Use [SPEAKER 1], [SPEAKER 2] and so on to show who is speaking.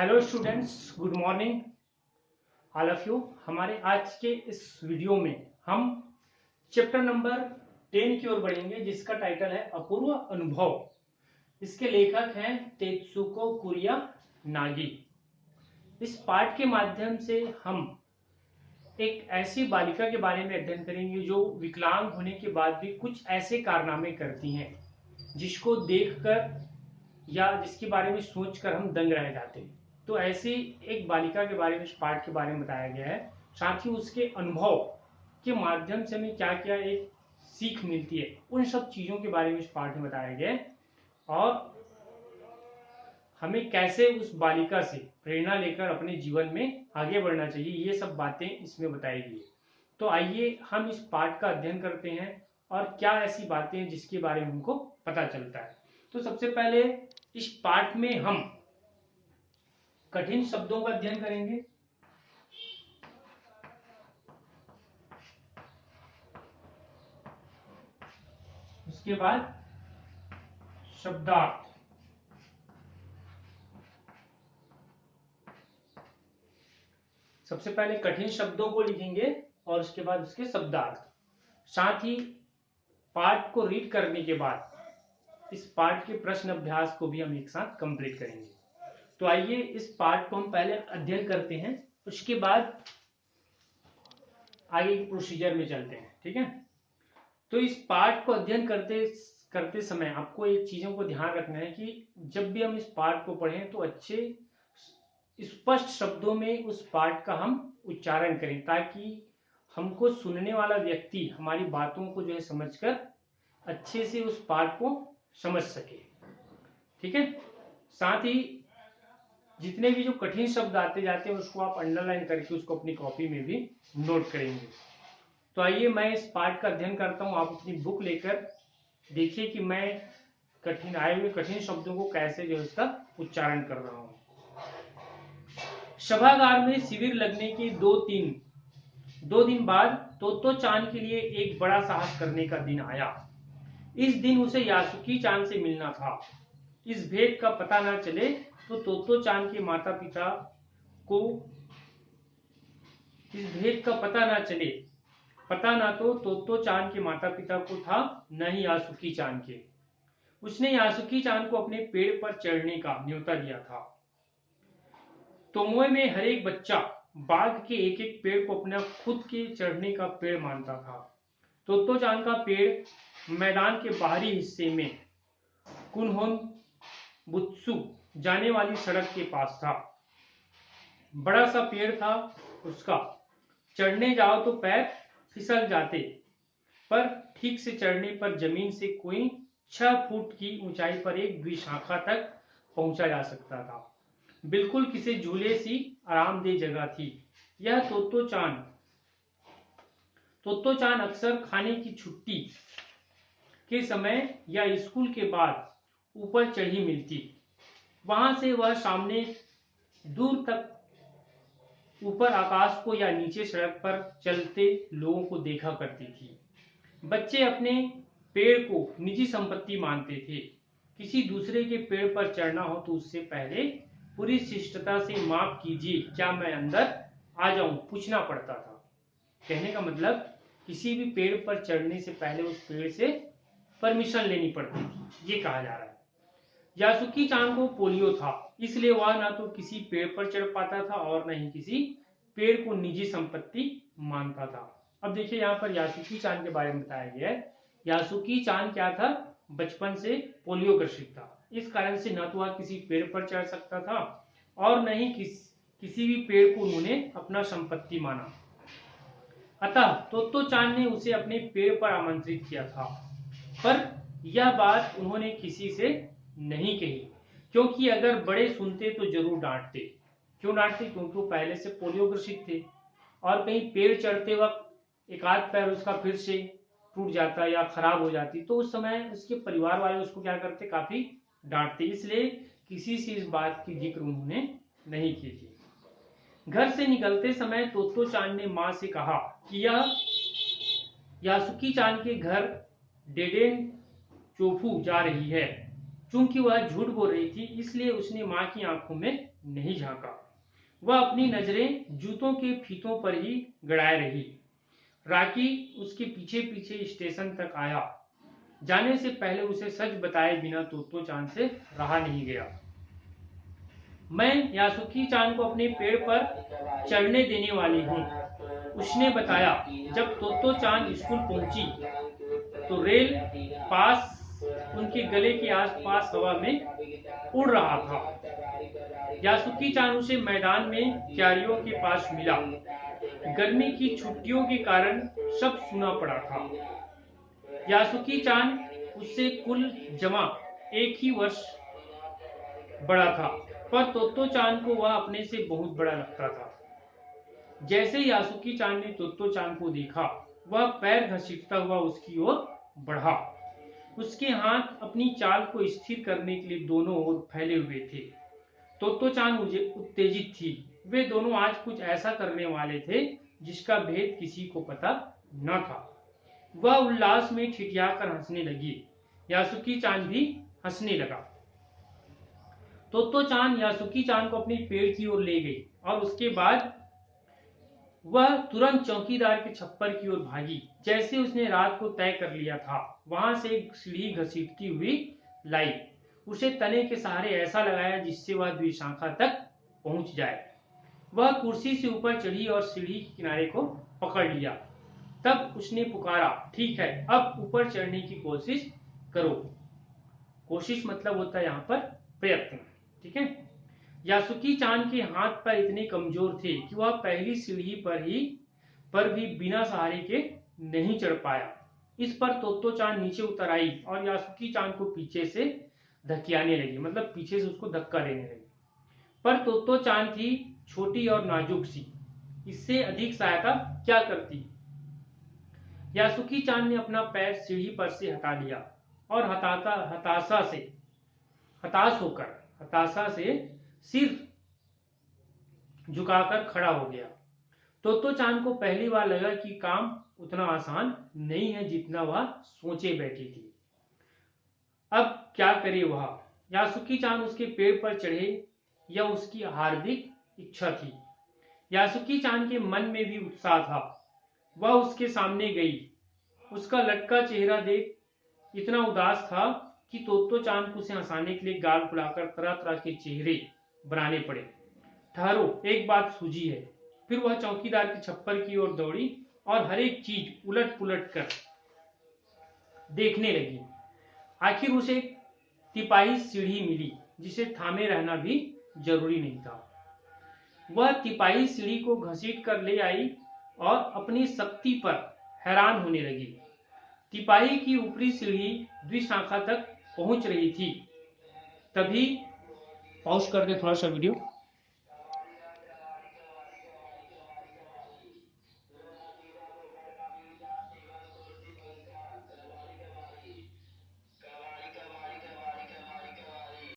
[SPEAKER 1] Hello students, good morning all of you. हमारे आज के इस वीडियो में हम चैप्टर नंबर 10 की ओर बढ़ेंगे, जिसका टाइटल है अपूर्व अनुभव। इसके लेखक हैं तेत्सुको कुरिया नागी। इस पाठ के माध्यम से हम एक ऐसी बालिका के बारे में अध्ययन करेंगे जो विकलांग होने के बाद भी कुछ ऐसे कारनामे करती हैं जिसको देखकर या जिसके बारे में सोचकर हम दंग रह जाते हैं। तो ऐसी एक बालिका के बारे में इस पाठ के बारे में बताया गया है। साथ ही उसके अनुभव के माध्यम से हमें क्या क्या एक सीख मिलती है, उन सब चीजों के बारे में इस पाठ में बताया गया है और हमें कैसे उस बालिका से प्रेरणा लेकर अपने जीवन में आगे बढ़ना चाहिए, ये सब बातें इसमें बताई गई है। तो आइए हम इस पाठ का अध्ययन करते हैं और क्या ऐसी बातें हैं जिसके बारे में हमको पता चलता है। तो सबसे पहले इस पाठ में हम कठिन शब्दों का अध्ययन करेंगे। उसके बाद शब्दार्थ, सबसे पहले कठिन शब्दों को लिखेंगे और उसके बाद उसके शब्दार्थ। साथ ही पाठ को रीड करने के बाद इस पाठ के प्रश्न अभ्यास को भी हम एक साथ कंप्लीट करेंगे। तो आइए इस पाठ को हम पहले अध्ययन करते हैं, उसके बाद आगे की प्रोसीजर में चलते हैं। ठीक है। तो इस पाठ को अध्ययन करते करते समय आपको एक चीजों को ध्यान रखना है कि जब भी हम इस पाठ को पढ़ें तो अच्छे स्पष्ट शब्दों में उस पाठ का हम उच्चारण करें, ताकि हमको सुनने वाला व्यक्ति हमारी बातों को जो है समझकर अच्छे से उस पाठ को समझ सके। ठीक है। साथ ही जितने भी जो कठिन शब्द आते जाते हैं उसको आप अंडरलाइन करके उसको अपनी कॉपी में भी नोट करेंगे। तो आइए मैं इस पाठ का अध्ययन करता हूं। आप अपनी बुक लेकर देखिए कि मैं आए हुए कठिन शब्दों को कैसे जो है उसका उच्चारण कर रहा हूं। सभागार में शिविर लगने के दो दिन बाद तोतो चान के लिए एक बड़ा साहस करने का दिन आया। इस दिन उसे यासुकी चान से मिलना था। इस भेद का पता न चले तो तोतो चान के माता पिता को इस भेद का पता ना तो तोतो चान के माता पिता को था, न ही यासुकी चान के। उसने यासुकी चान को अपने पेड़ पर चढ़ने का न्योता दिया था। तोमोए में हर एक बच्चा बाघ के एक एक पेड़ को अपना खुद के चढ़ने का पेड़ मानता था। तोतो चान का पेड़ मैदान के बाहरी हिस्से में कुनहोन बुत्सु जाने वाली सड़क के पास था। बड़ा सा पेड़ था उसका। चढ़ने जाओ तो पैर फिसल जाते, पर ठीक से चढ़ने पर जमीन से कोई 6 फुट की ऊंचाई पर एक द्विशाखा तक पहुंचा जा सकता था। बिल्कुल किसी झूले सी आरामदेह जगह थी यह। तोतो चान अक्सर खाने की छुट्टी के समय या स्कूल के बाद ऊपर चढ़ी मिलती। वहां से वह सामने दूर तक ऊपर आकाश को या नीचे सड़क पर चलते लोगों को देखा करती थी। बच्चे अपने पेड़ को निजी संपत्ति मानते थे। किसी दूसरे के पेड़ पर चढ़ना हो तो उससे पहले पूरी शिष्टता से माफ कीजिए, क्या मैं अंदर आ जाऊं, पूछना पड़ता था। कहने का मतलब किसी भी पेड़ पर चढ़ने से पहले उस पेड़ से परमिशन लेनी पड़ती थी, ये कहा जा रहा है। यासुकी चान को पोलियो था, इसलिए वह ना तो किसी पेड़ पर चढ़ पाता था और न ही किसी पेड़ को निजी संपत्ति मानता था। अब देखिए यहाँ पर यासुकी चान के बारे में बताया गया है। यासुकी चान क्या था, बचपन से पोलियो ग्रसित था। इस कारण से न तो वह किसी पेड़ पर चढ़ सकता था और न ही किसी भी पेड़ को उन्होंने अपना संपत्ति माना। अतः तोतो चान ने उसे अपने पेड़ पर आमंत्रित किया था, पर यह बात उन्होंने किसी से नहीं कही, क्योंकि अगर बड़े सुनते तो जरूर डांटते। क्यों डांटते? क्योंकि वो पहले से पोलियो ग्रसित थे और कहीं पेड़ चढ़ते वक्त एक आध पैर उसका फिर से टूट जाता या खराब हो जाती तो उस समय उसके परिवार वाले उसको क्या करते, काफी डांटते। इसलिए किसी से इस बात की जिक्र उन्होंने नहीं की थी। घर से निकलते समय तोतो चान ने मां से कहा कि यह यासुकी चान के घर डेडेन चोफू जा रही है। चूंकि वह झूठ बोल रही थी, इसलिए उसने माँ की आंखों में नहीं झांका। वह अपनी नजरें जूतों के फीतों पर ही गड़ाए रही। राकी उसके पीछे पीछे स्टेशन तक आया। जाने से पहले उसे सच बताए बिना तोत्तो चान से रहा नहीं गया। मैं यासुकी चान को अपने पेड़ पर चढ़ने देने वाली हूँ, उसने बताया। जब तोत्तो चान स्कूल पहुंची तो रेल पास उनके गले के आसपास हवा में उड़ रहा था। यासुकी चान उसे मैदान में क्यारियों के पास मिला। गर्मी की छुट्टियों के कारण सब सुना पड़ा था। यासुकी चान उससे कुल जमा एक ही वर्ष बड़ा था, पर तोत्तो चान को वह अपने से बहुत बड़ा लगता था। जैसे यासुकी चान ने तोत्तो चान को देखा, वह पैर घसीटता हुआ उसकी ओर बढ़ा। उसके हाथ अपनी चाल को स्थिर करने के लिए दोनों ओर फैले हुए थे। तोत्तो चान उत्तेजित थी। वे दोनों आज कुछ ऐसा करने वाले थे जिसका भेद किसी को पता न था। वह उल्लास में ठिठियाकर हंसने लगी। यासुकी चान भी हंसने लगा। तोत्तो चान यासुकी चान को अपने पेड़ की ओर ले गई और उसके बाद वह तुरंत चौकीदार के छप्पर की ओर भागी। जैसे उसने रात को तय कर लिया था, वहां से एक सीढ़ी घसीटती हुई लाई। उसे तने के सहारे ऐसा लगाया जिससे वह द्विशाखा तक पहुंच जाए। वह कुर्सी से ऊपर चढ़ी और सीढ़ी के किनारे को पकड़ लिया। तब उसने पुकारा, ठीक है, अब ऊपर चढ़ने की कोशिश करो। कोशिश मतलब होता है यहाँ पर प्रयत्न। ठीक है। यासुकी चान के हाथ पैर इतने कमजोर थे कि वह पहली सीढ़ी पर भी बिना सहारे के नहीं चढ़ पाया। इस पर तोत्तो चान नीचे उतर आई और यासुकी चान को पीछे से धकियाने लगी, मतलब पीछे से उसको धक्का देने लगी। पर तोत्तो चान थी छोटी और नाजुक सी, इससे अधिक सहायता क्या करती। यासुकी चान ने अपना पैर सीढ़ी पर से हटा लिया और हताशा से सिर झुकाकर खड़ा हो गया। तोत्तो चान को पहली बार लगा कि काम उतना आसान नहीं है जितना वह सोचे बैठी थी। अब क्या करे वह? यासुकी चान उसके पेड़ पर चढ़े, यह उसकी हार्दिक इच्छा थी। यासुकी चान के मन में भी उत्साह था। वह उसके सामने गई। उसका लटका चेहरा देख इतना उदास था कि तोत्तो चान को उसे हंसाने के लिए गाल फुलाकर तरह तरह के चेहरे बनाने पड़े। ठहरो, एक बात सूझी है। फिर वह चौकीदार के छप्पर की ओर दौड़ी और हर एक चीज उलट पुलट कर देखने लगी। आखिर उसे एक तिपाही सीढ़ी मिली जिसे थामे रहना भी जरूरी नहीं था। वह तिपाही सीढ़ी को घसीट कर ले आई और अपनी शक्ति पर हैरान होने लगी। तिपाही की ऊपरी सीढ़ी द्विशाखा तक पहुंच रही थी। तभी पॉज कर दे थोड़ा सा वीडियो।